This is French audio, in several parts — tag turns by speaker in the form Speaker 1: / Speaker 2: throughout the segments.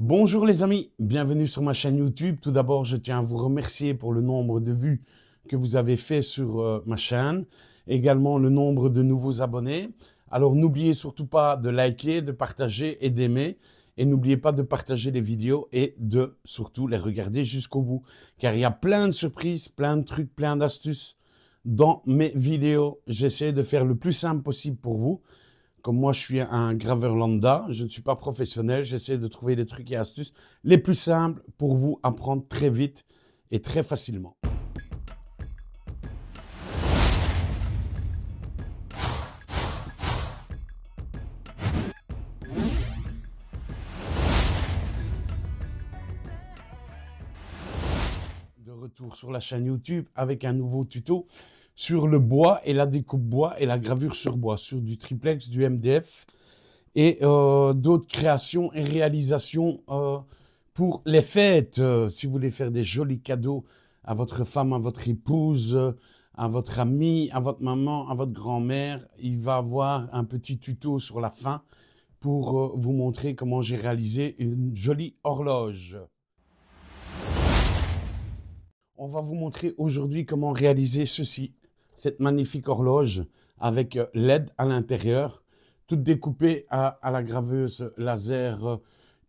Speaker 1: Bonjour les amis, bienvenue sur ma chaîne YouTube. Tout d'abord, je tiens à vous remercier pour le nombre de vues que vous avez fait sur ma chaîne, également le nombre de nouveaux abonnés. Alors n'oubliez surtout pas de liker, de partager et d'aimer. Et n'oubliez pas de partager les vidéos et de surtout les regarder jusqu'au bout. Car il y a plein de surprises, plein de trucs, plein d'astuces dans mes vidéos. J'essaie de faire le plus simple possible pour vous. Comme moi, je suis un graveur lambda, je ne suis pas professionnel, j'essaie de trouver des trucs et astuces les plus simples pour vous apprendre très vite et très facilement. De retour sur la chaîne YouTube avec un nouveau tuto sur le bois et la découpe bois et la gravure sur bois, sur du triplex, du MDF et d'autres créations et réalisations pour les fêtes. Si vous voulez faire des jolis cadeaux à votre femme, à votre épouse, à votre ami, à votre maman, à votre grand-mère, il va avoir un petit tuto sur la fin pour vous montrer comment j'ai réalisé une jolie horloge. On va vous montrer aujourd'hui comment réaliser ceci, cette magnifique horloge avec LED à l'intérieur, toute découpée à la graveuse laser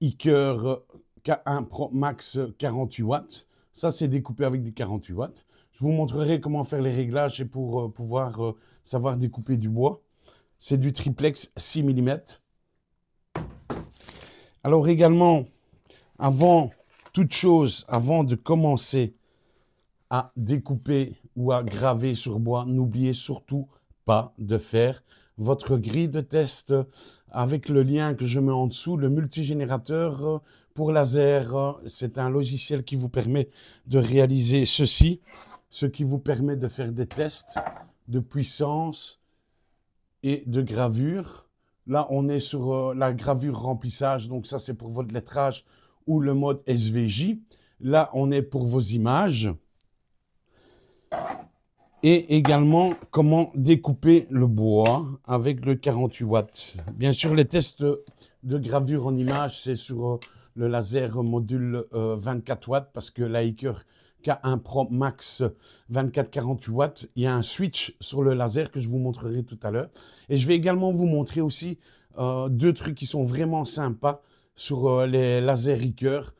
Speaker 1: Iker K1 Pro Max 48 watts. Ça, c'est découpé avec des 48 watts. Je vous montrerai comment faire les réglages et pour pouvoir savoir découper du bois. C'est du triplex 6 mm. Alors également, avant toute chose, avant de commencer à découper ou à graver sur bois, n'oubliez surtout pas de faire votre grille de test avec le lien que je mets en dessous, le multigénérateur pour laser. C'est un logiciel qui vous permet de réaliser ceci, ce qui vous permet de faire des tests de puissance et de gravure. Là, on est sur la gravure remplissage, donc ça c'est pour votre lettrage ou le mode SVJ. Là, on est pour vos images. Et également, comment découper le bois avec le 48 watts. Bien sûr, les tests de gravure en image, c'est sur le laser module 24 watts, parce que l'Iker K1 Pro Max 24-48 watts, il y a un switch sur le laser que je vous montrerai tout à l'heure. Et je vais également vous montrer aussi deux trucs qui sont vraiment sympas sur les lasers Iker.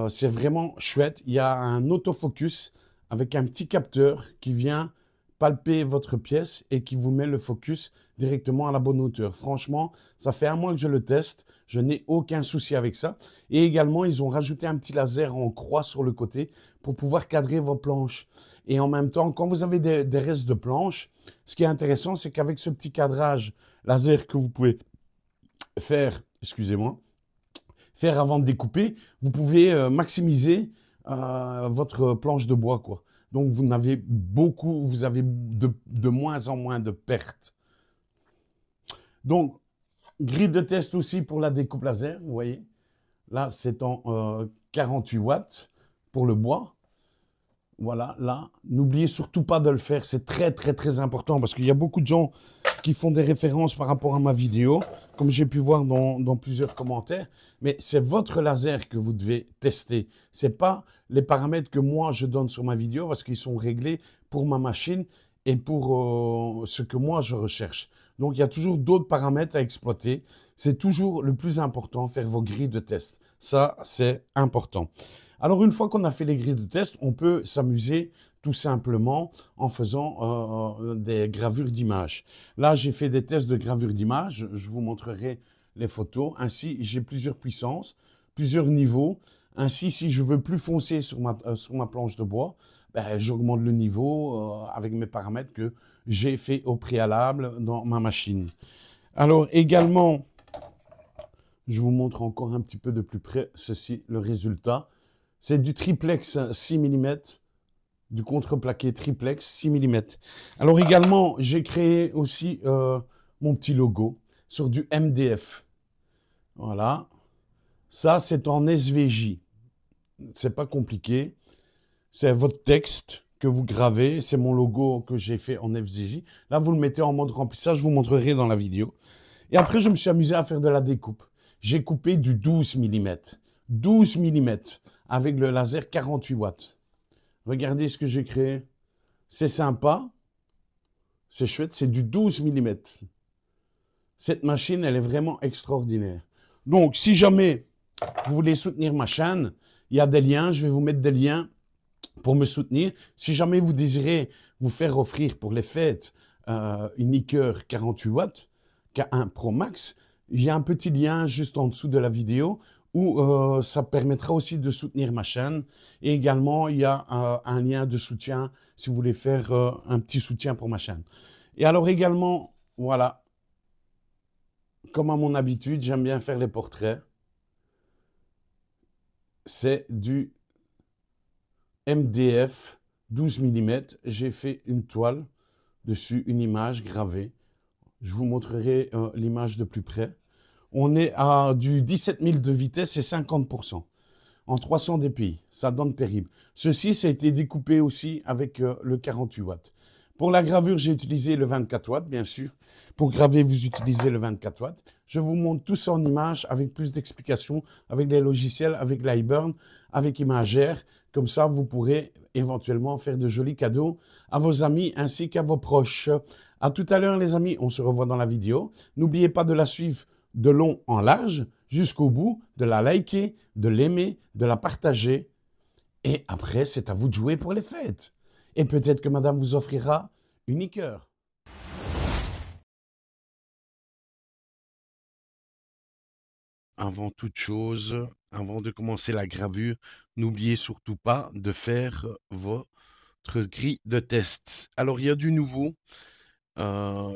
Speaker 1: C'est vraiment chouette. Il y a un autofocus avec un petit capteur qui vient palper votre pièce et qui vous met le focus directement à la bonne hauteur. Franchement, ça fait un mois que je le teste. Je n'ai aucun souci avec ça. Et également, ils ont rajouté un petit laser en croix sur le côté pour pouvoir cadrer vos planches. Et en même temps, quand vous avez des restes de planches, ce qui est intéressant, c'est qu'avec ce petit cadrage laser que vous pouvez faire, excusez-moi, faire avant de découper, vous pouvez maximiser votre planche de bois, quoi. Donc, vous avez de moins en moins de pertes. Donc, grille de test aussi pour la découpe laser, vous voyez. Là, c'est en 48 watts pour le bois. Voilà, là, n'oubliez surtout pas de le faire. C'est très, très, très important parce qu'il y a beaucoup de gens qui font des références par rapport à ma vidéo, comme j'ai pu voir dans plusieurs commentaires. Mais c'est votre laser que vous devez tester. Ce n'est pas les paramètres que moi, je donne sur ma vidéo parce qu'ils sont réglés pour ma machine et pour ce que moi, je recherche. Donc, il y a toujours d'autres paramètres à exploiter. C'est toujours le plus important, faire vos grilles de test. Ça, c'est important. Alors, une fois qu'on a fait les grilles de test, on peut s'amuser tout simplement en faisant des gravures d'images. Là, j'ai fait des tests de gravure d'images. Je vous montrerai les photos. Ainsi, j'ai plusieurs puissances, plusieurs niveaux. Ainsi, si je veux plus foncer sur ma planche de bois, ben, j'augmente le niveau avec mes paramètres que j'ai fait au préalable dans ma machine. Alors, également, je vous montre encore un petit peu de plus près ceci, le résultat. C'est du triplex 6 mm, du contreplaqué triplex 6 mm. Alors également, j'ai créé aussi mon petit logo sur du MDF. Voilà. Ça, c'est en SVJ. C'est pas compliqué. C'est votre texte que vous gravez. C'est mon logo que j'ai fait en SVJ. Là, vous le mettez en mode remplissage. Je vous montrerai dans la vidéo. Et après, je me suis amusé à faire de la découpe. J'ai coupé du 12 mm. 12 mm avec le laser 48 watts. Regardez ce que j'ai créé. C'est sympa. C'est chouette. C'est du 12 mm. Cette machine, elle est vraiment extraordinaire. Donc, si jamais vous voulez soutenir ma chaîne, il y a des liens. Je vais vous mettre des liens pour me soutenir. Si jamais vous désirez vous faire offrir pour les fêtes une Iker 48 watts, K1 Pro Max, il y a un petit lien juste en dessous de la vidéo où ça permettra aussi de soutenir ma chaîne. Et également, il y a un lien de soutien si vous voulez faire un petit soutien pour ma chaîne. Et alors également, voilà, comme à mon habitude, j'aime bien faire les portraits. C'est du MDF 12 mm. J'ai fait une toile dessus, une image gravée. Je vous montrerai l'image de plus près. On est à du 17 000 de vitesse et 50% en 300 dpi. Ça donne terrible. Ceci, ça a été découpé aussi avec le 48 watts. Pour la gravure, j'ai utilisé le 24 watts, bien sûr. Pour graver, vous utilisez le 24 watts. Je vous montre tout ça en image avec plus d'explications, avec les logiciels, avec l'iBurn, avec Imagère. Comme ça, vous pourrez éventuellement faire de jolis cadeaux à vos amis ainsi qu'à vos proches. À tout à l'heure, les amis. On se revoit dans la vidéo. N'oubliez pas de la suivre de long en large jusqu'au bout, de la liker, de l'aimer, de la partager. Et après, c'est à vous de jouer pour les fêtes. Et peut-être que madame vous offrira une Iker. Avant toute chose, avant de commencer la gravure, n'oubliez surtout pas de faire votre grille de test. Alors, il y a du nouveau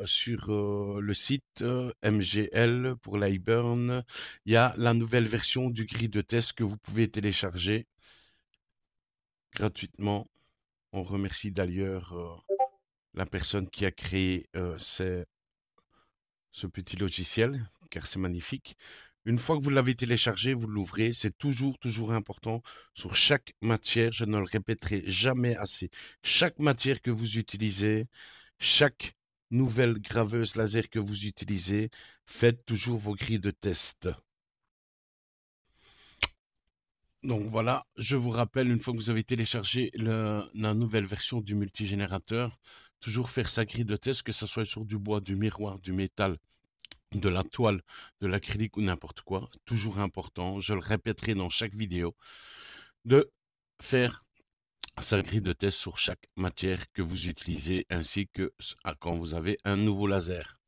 Speaker 1: sur le site MGL pour l'iBurn. Il y a la nouvelle version du grille de test que vous pouvez télécharger gratuitement. On remercie d'ailleurs la personne qui a créé ce petit logiciel, car c'est magnifique. Une fois que vous l'avez téléchargé, vous l'ouvrez. C'est toujours important sur chaque matière. Je ne le répéterai jamais assez. Chaque matière que vous utilisez, chaque nouvelle graveuse laser que vous utilisez, faites toujours vos grilles de test. Donc voilà, je vous rappelle, une fois que vous avez téléchargé la nouvelle version du multigénérateur, toujours faire sa grille de test, que ce soit sur du bois, du miroir, du métal, de la toile, de l'acrylique ou n'importe quoi. Toujours important, je le répéterai dans chaque vidéo, de faire sa grille de test sur chaque matière que vous utilisez, ainsi que quand vous avez un nouveau laser.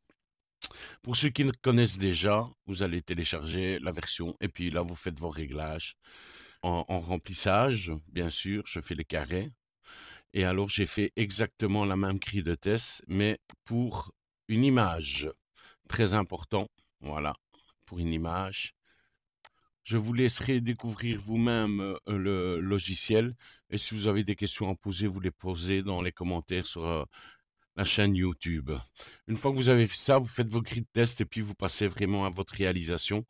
Speaker 1: Pour ceux qui le connaissent déjà, vous allez télécharger la version et puis là, vous faites vos réglages. En remplissage, bien sûr, je fais les carrés. Et alors, j'ai fait exactement la même grille de test, mais pour une image. Très important, voilà, pour une image. Je vous laisserai découvrir vous-même le logiciel. Et si vous avez des questions à poser, vous les posez dans les commentaires sur la chaîne YouTube. Une fois que vous avez fait ça, vous faites vos grilles de test et puis vous passez vraiment à votre réalisation.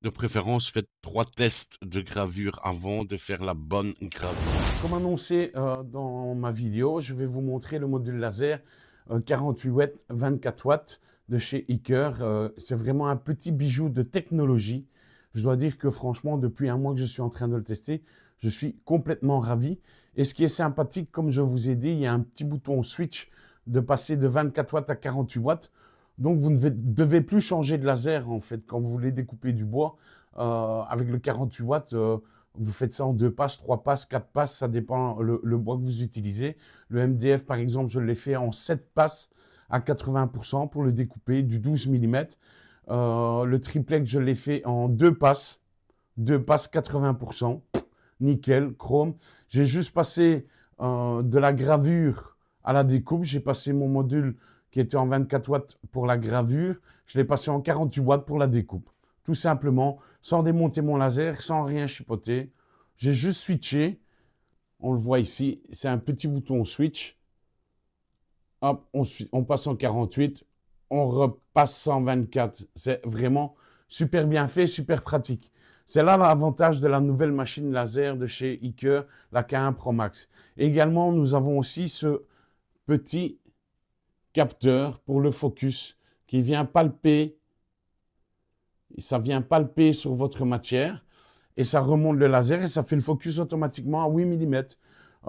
Speaker 1: De préférence, faites 3 tests de gravure avant de faire la bonne gravure. Comme annoncé dans ma vidéo, je vais vous montrer le module laser 48 watts, 24 watts de chez Iker. C'est vraiment un petit bijou de technologie. Je dois dire que franchement, depuis un mois que je suis en train de le tester, je suis complètement ravi. Et ce qui est sympathique, comme je vous ai dit, il y a un petit bouton switch de passer de 24 watts à 48 watts. Donc, vous ne devez plus changer de laser, en fait, quand vous voulez découper du bois. Avec le 48 watts, vous faites ça en 2 passes, 3 passes, 4 passes, ça dépend le bois que vous utilisez. Le MDF, par exemple, je l'ai fait en 7 passes à 80% pour le découper, du 12 mm. Le triplex, je l'ai fait en 2 passes 80%. Nickel, chrome. J'ai juste passé de la gravure à la découpe. J'ai passé mon module qui était en 24 watts pour la gravure. Je l'ai passé en 48 watts pour la découpe. Tout simplement, sans démonter mon laser, sans rien chipoter. J'ai juste switché. On le voit ici, c'est un petit bouton switch. Hop, on passe en 48. On repasse en 24. C'est vraiment super bien fait, super pratique. C'est là l'avantage de la nouvelle machine laser de chez Iker, la K1 Pro Max. Et également, nous avons aussi ce petit capteur pour le focus qui vient palper. Ça vient palper sur votre matière. et ça remonte le laser et ça fait le focus automatiquement à 8 mm.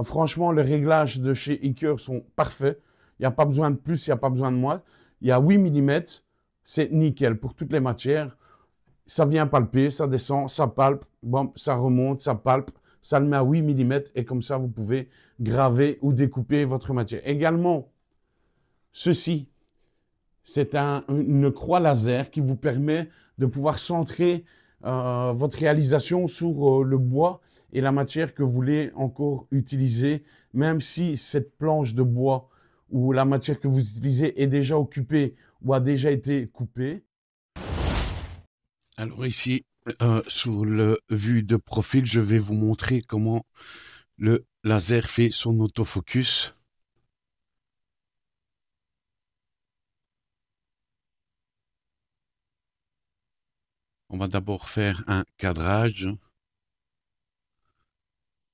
Speaker 1: Franchement, les réglages de chez Eaker sont parfaits. Il n'y a pas besoin de plus, il n'y a pas besoin de moins. Il y a 8 mm, c'est nickel pour toutes les matières. Ça vient palper, ça descend, ça palpe, bon, ça remonte, ça palpe, ça le met à 8 mm et comme ça, vous pouvez graver ou découper votre matière. Également, ceci, c'est une croix laser qui vous permet de pouvoir centrer votre réalisation sur le bois et la matière que vous voulez encore utiliser, même si cette planche de bois ou la matière que vous utilisez est déjà occupée ou a déjà été coupée.
Speaker 2: Alors ici, sur le vue de profil, je vais vous montrer comment le laser fait son autofocus. On va d'abord faire un cadrage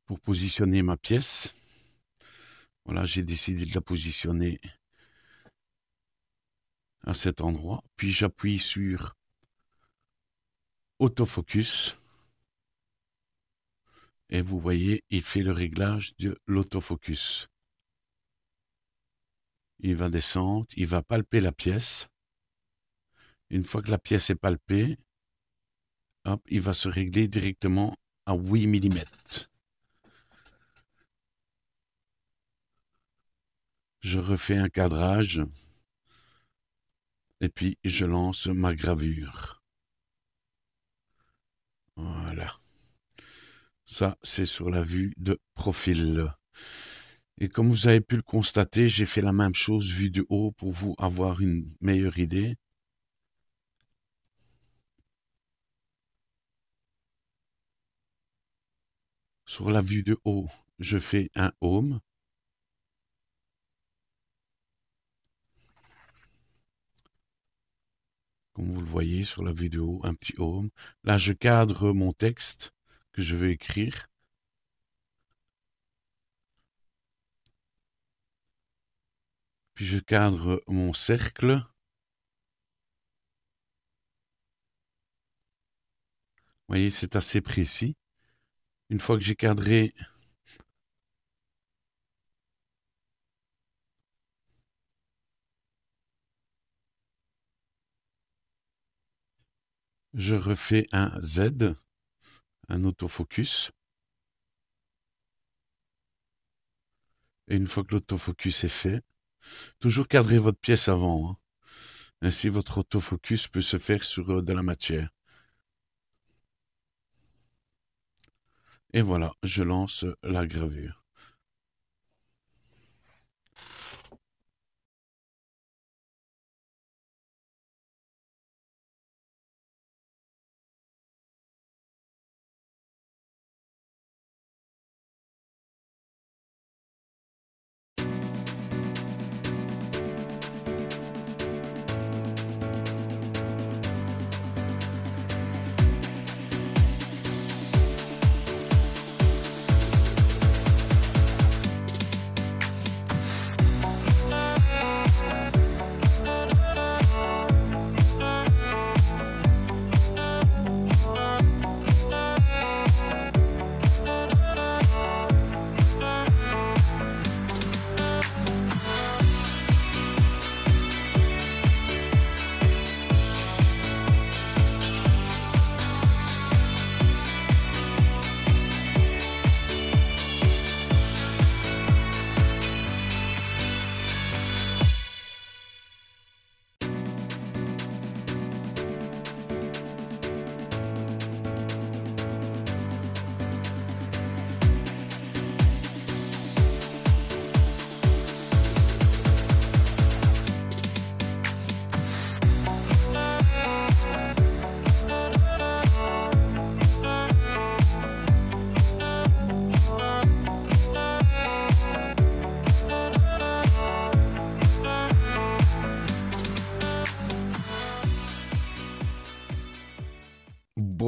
Speaker 2: pour positionner ma pièce. Voilà, j'ai décidé de la positionner à cet endroit. Puis j'appuie sur autofocus. Et vous voyez, il fait le réglage de l'autofocus. Il va descendre, il va palper la pièce. Une fois que la pièce est palpée, hop, il va se régler directement à 8 mm. Je refais un cadrage et puis je lance ma gravure. Voilà. Ça, c'est sur la vue de profil. Et comme vous avez pu le constater, j'ai fait la même chose vue de haut pour vous avoir une meilleure idée. Sur la vue de haut, je fais un home. Comme vous le voyez sur la vue de haut, un petit home. Là, je cadre mon texte que je veux écrire. Puis je cadre mon cercle. Vous voyez, c'est assez précis. Une fois que j'ai cadré je refais un Z, un autofocus. Et une fois que l'autofocus est fait, toujours cadrer votre pièce avant. Hein. Ainsi, votre autofocus peut se faire sur de la matière. Et voilà, je lance la gravure.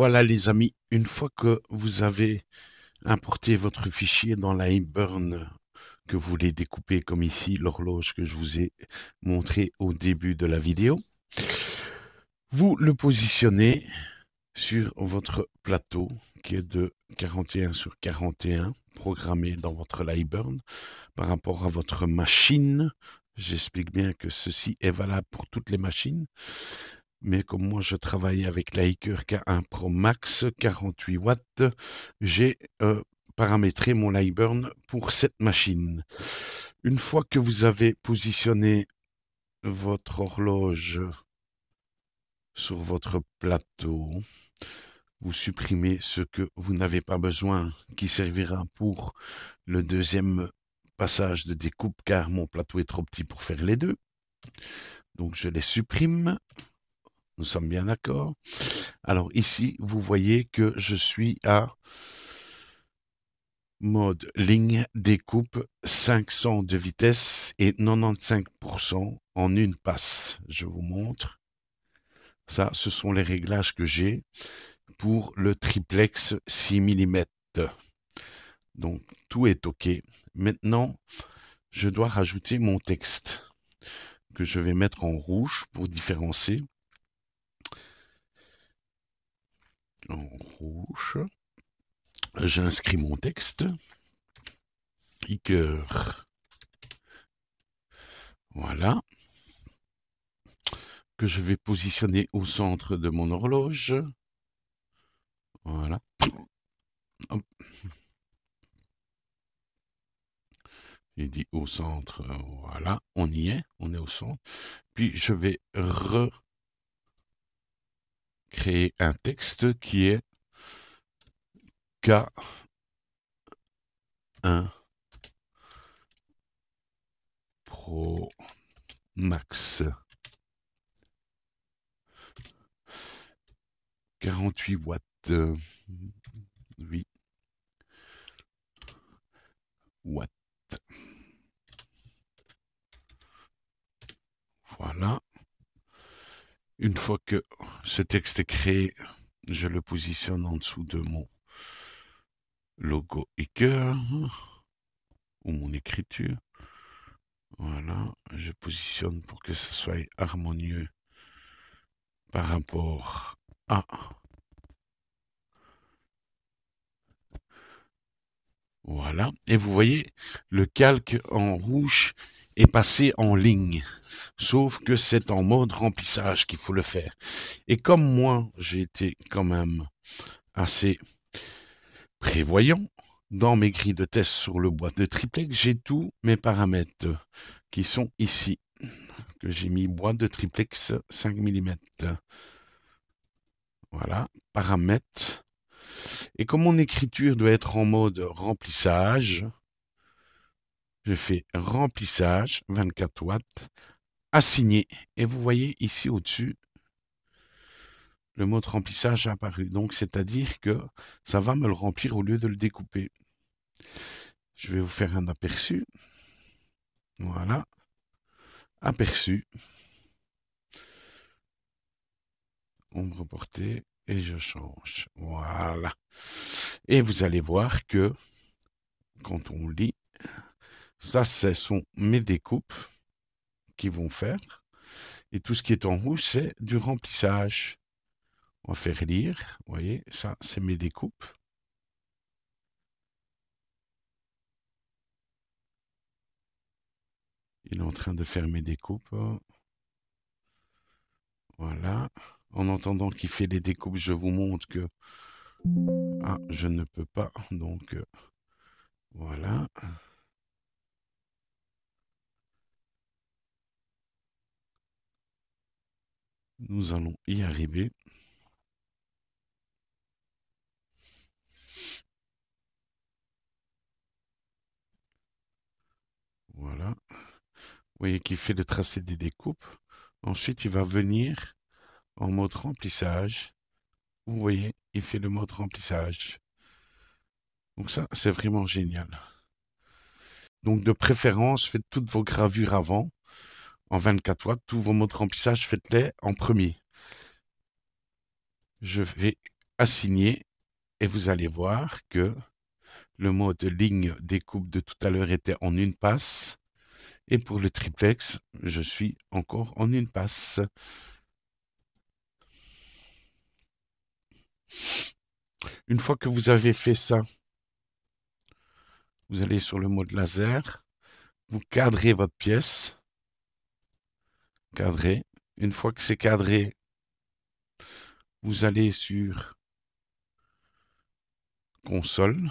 Speaker 2: Voilà les amis, une fois que vous avez importé votre fichier dans la Iburn que vous voulez découper comme ici, l'horloge que je vous ai montré au début de la vidéo, vous le positionnez sur votre plateau qui est de 41 sur 41, programmé dans votre Lightburn par rapport à votre machine. J'explique bien que ceci est valable pour toutes les machines. Mais comme moi je travaille avec l'Hiker K1 Pro Max 48 watts, j'ai paramétré mon Lightburn pour cette machine. Une fois que vous avez positionné votre horloge sur votre plateau, vous supprimez ce que vous n'avez pas besoin, qui servira pour le deuxième passage de découpe, car mon plateau est trop petit pour faire les deux. Donc je les supprime. Nous sommes bien d'accord. Alors ici, vous voyez que je suis à mode ligne découpe 500 de vitesse et 95% en une passe. Je vous montre. Ça, ce sont les réglages que j'ai pour le triplex 6 mm. Donc, tout est OK. Maintenant, je dois rajouter mon texte que je vais mettre en rouge pour différencier. En rouge, j'inscris mon texte. Hiker. Voilà. Que je vais positionner au centre de mon horloge. Voilà. Hop. J'ai dit au centre, voilà, on y est, on est au centre. Puis je vais recréer un texte qui est K1 Pro Max 48 watts. Oui. Watts. Voilà. Une fois que ce texte est créé, je le positionne en dessous de mon logo Hiker ou mon écriture. Voilà, je positionne pour que ce soit harmonieux par rapport à voilà. Et vous voyez, le calque en rouge est passé en ligne. Sauf que c'est en mode remplissage qu'il faut le faire. Et comme moi, j'ai été quand même assez prévoyant dans mes grilles de test sur le boîte de triplex, j'ai tous mes paramètres qui sont ici. Que j'ai mis boîte de triplex 5 mm. Voilà, paramètres. Et comme mon écriture doit être en mode remplissage, je fais remplissage 24 watts, assigné. Et vous voyez ici au-dessus, le mode remplissage a apparu. Donc, c'est-à-dire que ça va me le remplir au lieu de le découper. Je vais vous faire un aperçu. Voilà. Aperçu. Ombre portée et je change. Voilà. Et vous allez voir que quand on lit, ça, ce sont mes découpes qui vont faire. Et tout ce qui est en rouge, c'est du remplissage. On va faire lire. Vous voyez, ça, c'est mes découpes. Il est en train de faire mes découpes. Voilà. En entendant qu'il fait les découpes, je vous montre que je ne peux pas. Donc, voilà. Nous allons y arriver. Voilà. Vous voyez qu'il fait le tracé des découpes. Ensuite, il va venir en mode remplissage. Vous voyez, il fait le mode remplissage. Donc ça, c'est vraiment génial. Donc de préférence, faites toutes vos gravures avant, en 24 watts. Tous vos modes remplissage, faites-les en premier. Je vais assigner et vous allez voir que le mode ligne découpe de tout à l'heure était en une passe. Et pour le triplex, je suis encore en une passe. Une fois que vous avez fait ça, vous allez sur le mode laser, vous cadrez votre pièce, cadré. Une fois que c'est cadré, vous allez sur console,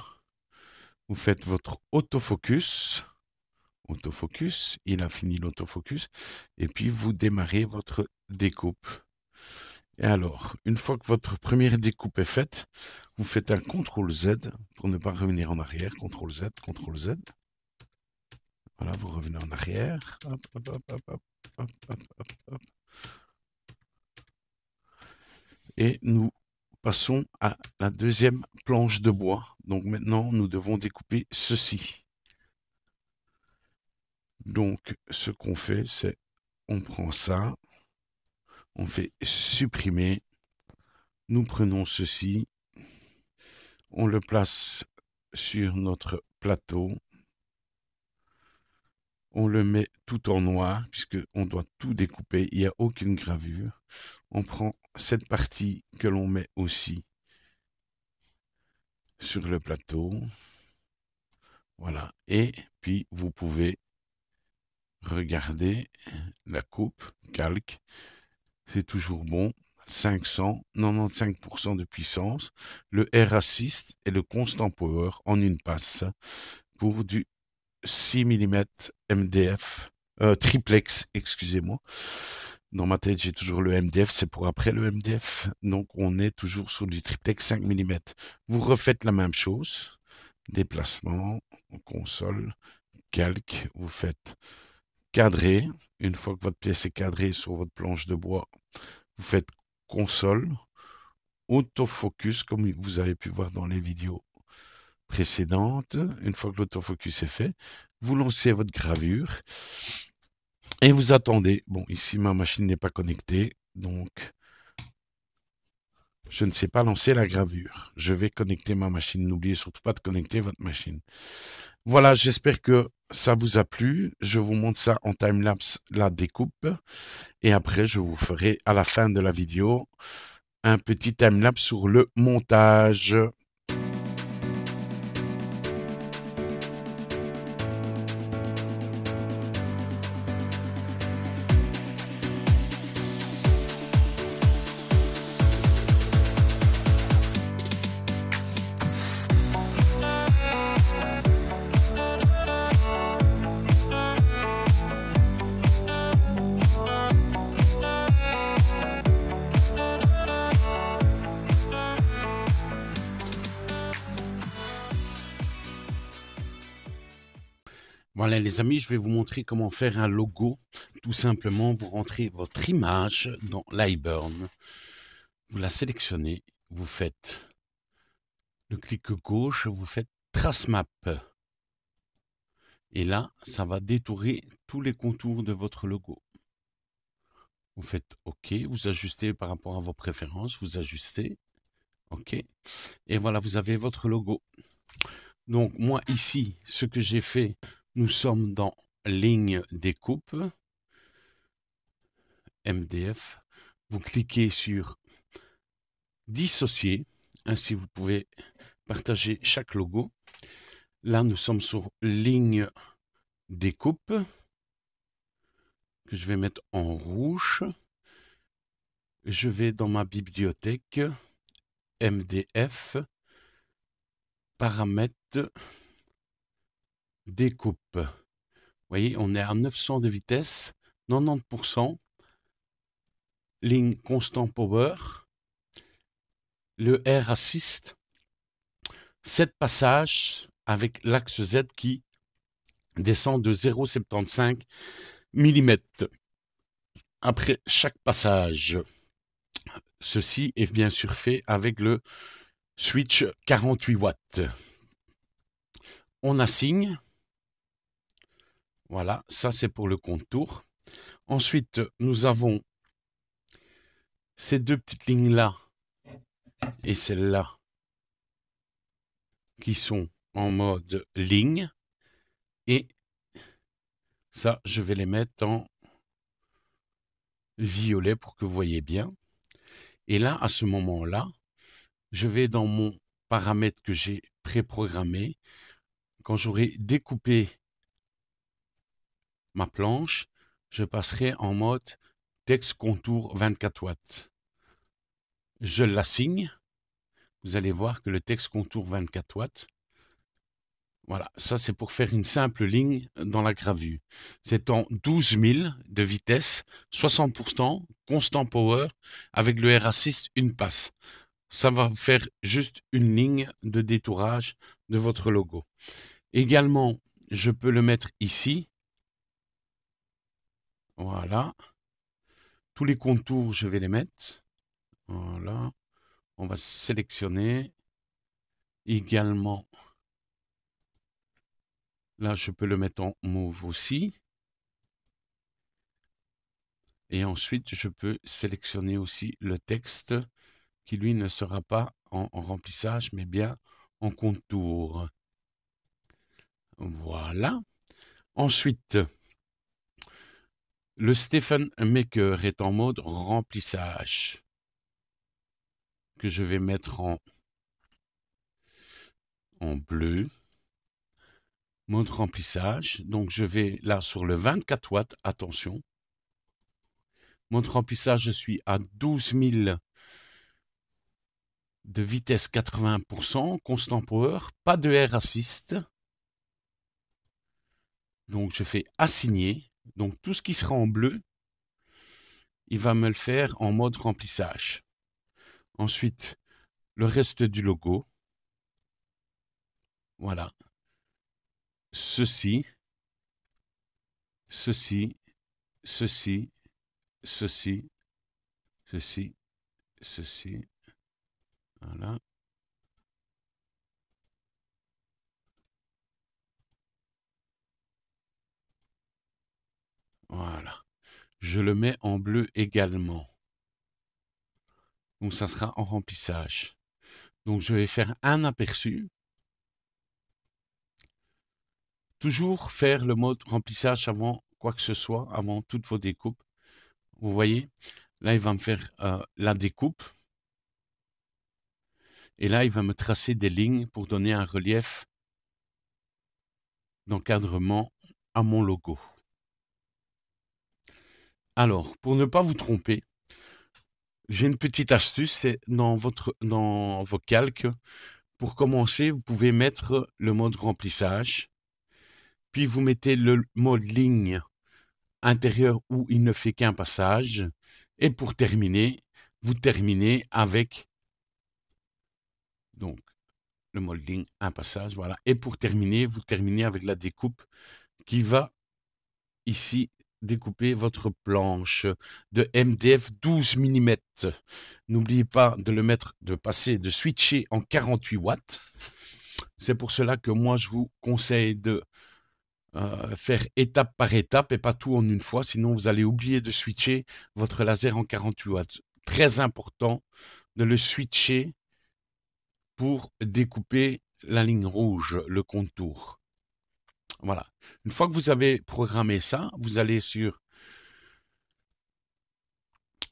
Speaker 2: vous faites votre autofocus, il a fini l'autofocus, et puis vous démarrez votre découpe. Et alors, une fois que votre première découpe est faite, vous faites un CTRL Z pour ne pas revenir en arrière. CTRL Z, CTRL Z. Voilà, vous revenez en arrière. Hop, hop, hop, hop, hop, hop, hop, hop, hop. Et nous passons à la deuxième planche de bois. Donc maintenant, nous devons découper ceci. Donc, ce qu'on fait, c'est on prend ça, on fait supprimer, nous prenons ceci, on le place sur notre plateau, on le met tout en noir, puisqu'on doit tout découper, il n'y a aucune gravure. On prend cette partie que l'on met aussi sur le plateau, voilà, et puis vous pouvez regarder la coupe, calque, c'est toujours bon. 500, 95% de puissance, le Air Assist et le Constant Power en une passe pour du 6 mm MDF, triplex, excusez-moi. Dans ma tête, j'ai toujours le MDF, c'est pour après le MDF. Donc, on est toujours sur du triplex 5 mm. Vous refaites la même chose. Déplacement, console, calque, vous faites cadrer. Une fois que votre pièce est cadrée sur votre planche de bois, vous faites console, autofocus, comme vous avez pu voir dans les vidéos précédentes. Une fois que l'autofocus est fait, vous lancez votre gravure et vous attendez. Bon, ici, ma machine n'est pas connectée, donc je ne sais pas lancer la gravure. Je vais connecter ma machine. N'oubliez surtout pas de connecter votre machine. Voilà, j'espère que ça vous a plu. Je vous montre ça en time-lapse, la découpe. Et après, je vous ferai à la fin de la vidéo un petit time-lapse sur le montage. Voilà les amis, je vais vous montrer comment faire un logo. Tout simplement, vous rentrez votre image dans Lightburn. Vous la sélectionnez, vous faites le clic gauche, vous faites Trace Map. Et là, ça va détourer tous les contours de votre logo. Vous faites OK, vous ajustez par rapport à vos préférences, vous ajustez. OK. Et voilà, vous avez votre logo. Donc moi ici, ce que j'ai fait, nous sommes dans ligne découpe, MDF. Vous cliquez sur dissocier, ainsi vous pouvez partager chaque logo. Là, nous sommes sur ligne découpe, que je vais mettre en rouge. Je vais dans ma bibliothèque, MDF, paramètres, découpe. Vous voyez, on est à 900 de vitesse, 90%, ligne constant power, le Air Assist, 7 passages avec l'axe Z qui descend de 0,75 mm. Après chaque passage, ceci est bien sûr fait avec le switch 48 watts. On assigne. Voilà, ça c'est pour le contour. Ensuite, nous avons ces deux petites lignes-là et celle-là qui sont en mode ligne. Et ça, je vais les mettre en violet pour que vous voyez bien. Et là, à ce moment-là, je vais dans mon paramètres que j'ai préprogrammés. Quand j'aurai découpé ma planche, je passerai en mode texte contour 24 watts. Je l'assigne. Vous allez voir que le texte contour 24 watts. Voilà, ça c'est pour faire une simple ligne dans la gravure. C'est en 12 000 de vitesse, 60%, constant power, avec le R-Assist, une passe. Ça va faire juste une ligne de détourage de votre logo. Également, je peux le mettre ici. Voilà. Tous les contours, je vais les mettre. Voilà. On va sélectionner. Également, là, je peux le mettre en mauve aussi. Et ensuite, je peux sélectionner aussi le texte qui, lui, ne sera pas en remplissage, mais bien en contour. Voilà. Ensuite, le Stephen Maker est en mode remplissage, que je vais mettre en bleu. Mode remplissage. Donc, je vais là sur le 24 watts. Attention. Mode remplissage, je suis à 12 000 de vitesse 80%, constant power, pas de R-Assist. Donc, je fais assigner. Donc, tout ce qui sera en bleu, il va me le faire en mode remplissage. Ensuite, le reste du logo. Voilà. Ceci, ceci, ceci, ceci, ceci, ceci. Voilà. Voilà. Je le mets en bleu également. Donc, ça sera en remplissage. Donc, je vais faire un aperçu. Toujours faire le mode remplissage avant quoi que ce soit, avant toutes vos découpes. Vous voyez, là, il va me faire la découpe. Et là, il va me tracer des lignes pour donner un relief d'encadrement à mon logo. Alors, pour ne pas vous tromper, j'ai une petite astuce, c'est dans vos calques. Pour commencer, vous pouvez mettre le mode remplissage. Puis vous mettez le mode ligne intérieur où il ne fait qu'un passage. Et pour terminer, vous terminez avec donc le mode ligne, un passage, voilà. Et pour terminer, vous terminez avec la découpe qui va ici découper votre planche de MDF 12 mm. N'oubliez pas de le mettre, de switcher en 48 watts. C'est pour cela que moi, je vous conseille de faire étape par étape et pas tout en une fois, sinon vous allez oublier de switcher votre laser en 48 watts. Très important de le switcher pour découper la ligne rouge, le contour. Voilà. Une fois que vous avez programmé ça, vous allez sur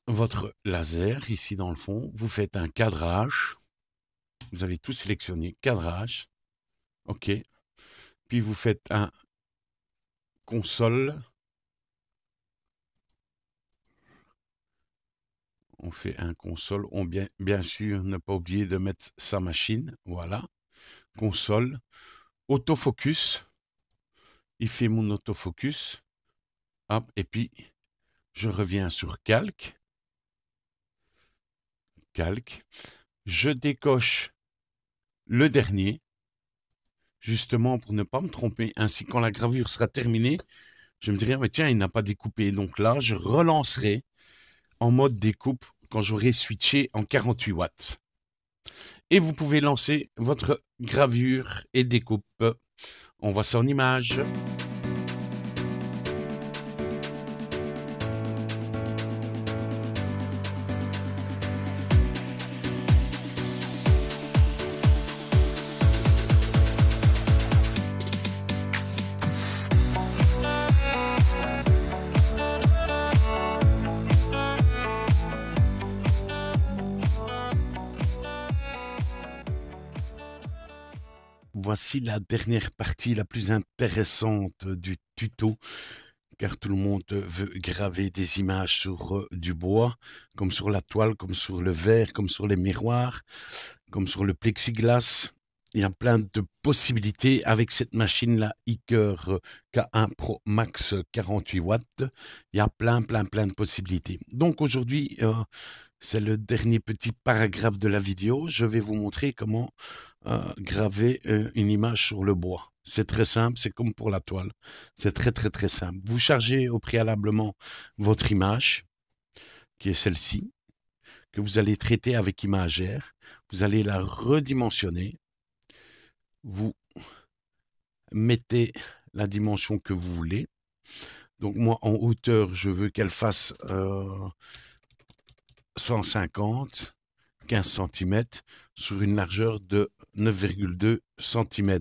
Speaker 2: votre laser, ici dans le fond, vous faites un cadrage. Vous avez tout sélectionné, cadrage. OK. Puis vous faites un console. On fait un console. Bien sûr, ne pas oublier de mettre sa machine. Voilà. Console. Autofocus. Il fait mon autofocus. Hop. Et puis, je reviens sur calque. Calque. Je décoche le dernier. Justement, pour ne pas me tromper. Ainsi, quand la gravure sera terminée, je me dirai, mais tiens, il n'a pas découpé. Donc là, je relancerai en mode découpe quand j'aurai switché en 48 watts. Et vous pouvez lancer votre gravure et découpe. On voit ça en image. voici la dernière partie la plus intéressante du tuto, car tout le monde veut graver des images sur du bois, comme sur la toile, comme sur le verre, comme sur les miroirs, comme sur le plexiglas. Il y a plein de possibilités avec cette machine-là, Iker K1 Pro Max 48 watts. Il y a plein de possibilités. Donc aujourd'hui, c'est le dernier petit paragraphe de la vidéo. Je vais vous montrer comment graver une image sur le bois. C'est très simple, c'est comme pour la toile. C'est très simple. Vous chargez au préalablement votre image, qui est celle-ci, que vous allez traiter avec Imagère. Vous allez la redimensionner. Vous mettez la dimension que vous voulez. Donc moi, en hauteur, je veux qu'elle fasse 150, 15 cm sur une largeur de 9,2 cm.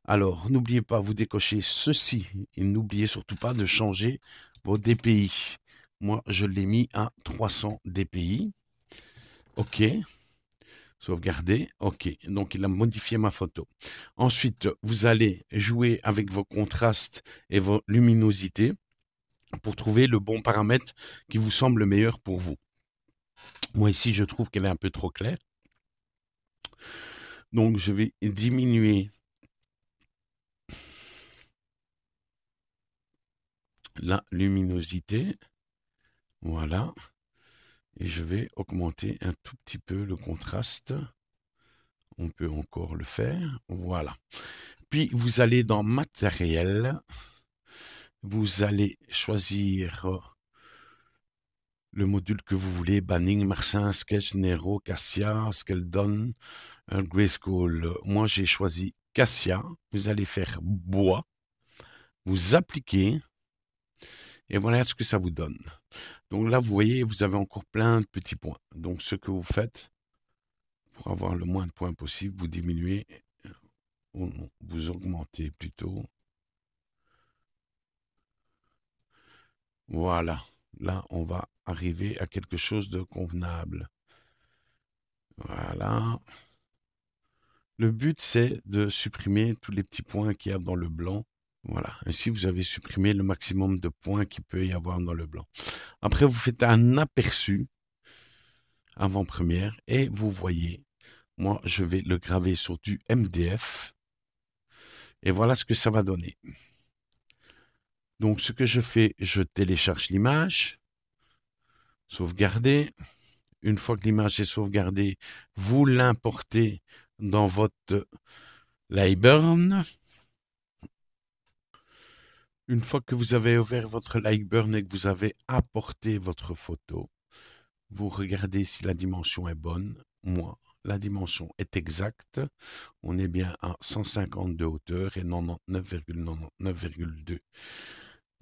Speaker 2: Alors, n'oubliez pas, vous décochez ceci et n'oubliez surtout pas de changer vos DPI. Moi, je l'ai mis à 300 DPI. OK. Sauvegarder. OK. Donc, il a modifié ma photo. Ensuite, vous allez jouer avec vos contrastes et vos luminosités pour trouver le bon paramètre qui vous semble le meilleur pour vous. Moi, ici, je trouve qu'elle est un peu trop claire. Donc, je vais diminuer la luminosité. Voilà. Et je vais augmenter un tout petit peu le contraste. On peut encore le faire. Voilà. Puis, vous allez dans Matériel. Vous allez choisir le module que vous voulez. Banning, Marsin, Sketch, Nero, Cassia, Skeldon, Grayscale. Moi, j'ai choisi Cassia. Vous allez faire bois. Vous appliquez. Et voilà ce que ça vous donne. Donc là, vous voyez, vous avez encore plein de petits points. Donc, ce que vous faites, pour avoir le moins de points possible, vous diminuez, ou vous augmentez plutôt. Voilà. Là, on va arriver à quelque chose de convenable. Voilà. Le but, c'est de supprimer tous les petits points qu'il y a dans le blanc. Voilà. Ainsi, vous avez supprimé le maximum de points qu'il peut y avoir dans le blanc. Après, vous faites un aperçu avant-première et vous voyez, moi, je vais le graver sur du MDF et voilà ce que ça va donner. Donc, ce que je fais, je télécharge l'image, sauvegarder. Une fois que l'image est sauvegardée, vous l'importez dans votre Lightburn. Une fois que vous avez ouvert votre Lightburn et que vous avez apporté votre photo, vous regardez si la dimension est bonne. Moi, la dimension est exacte. On est bien à 150 de hauteur et 99,99,2.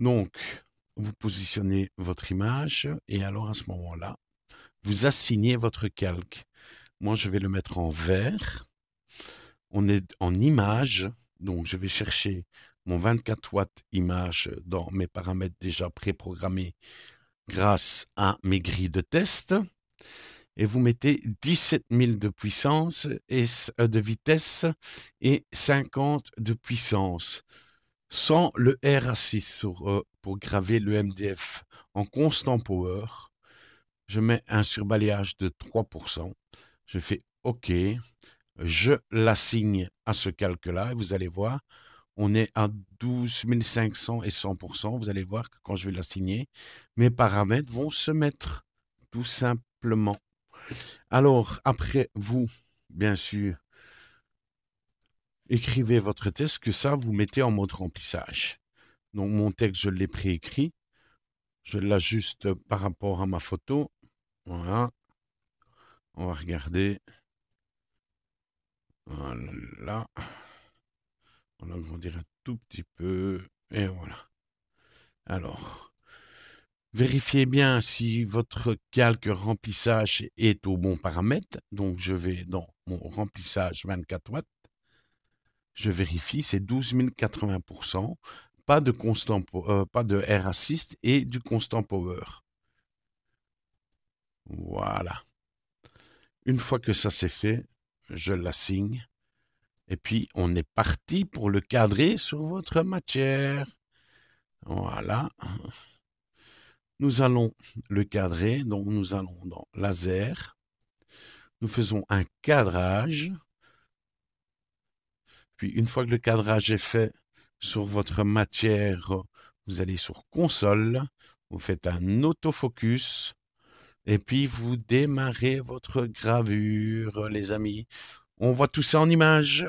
Speaker 2: Donc, vous positionnez votre image et alors à ce moment-là, vous assignez votre calque. Moi, je vais le mettre en vert. On est en image, donc je vais chercher mon 24 watts image dans mes paramètres déjà préprogrammés grâce à mes grilles de test. Et vous mettez 17 000 de puissance et de vitesse et 50 de puissance. Sans le R6 pour graver le MDF en constant power. Je mets un surbalayage de 3%. Je fais OK. Je l'assigne à ce calque-là. Et vous allez voir, on est à 12 500 et 100%. Vous allez voir que quand je vais l'assigner, mes paramètres vont se mettre tout simplement. Alors, après, vous, bien sûr, écrivez votre texte, que ça, vous mettez en mode remplissage. Donc, mon texte, je l'ai préécrit. Je l'ajuste par rapport à ma photo. Voilà. On va regarder. Voilà. On va agrandir un tout petit peu. Et voilà. Alors, vérifiez bien si votre calque remplissage est au bon paramètre. Donc, je vais dans mon remplissage 24 watts. Je vérifie, c'est 12 080%. Pas de constant, pas de R assist et du constant power. Voilà. Une fois que ça c'est fait, je l'assigne Et puis, on est parti pour le cadrer sur votre matière. Voilà. Nous allons le cadrer, donc nous allons dans laser. Nous faisons un cadrage. Puis, une fois que le cadrage est fait sur votre matière, vous allez sur console, vous faites un autofocus. Et puis, vous démarrez votre gravure, les amis. On voit tout ça en images.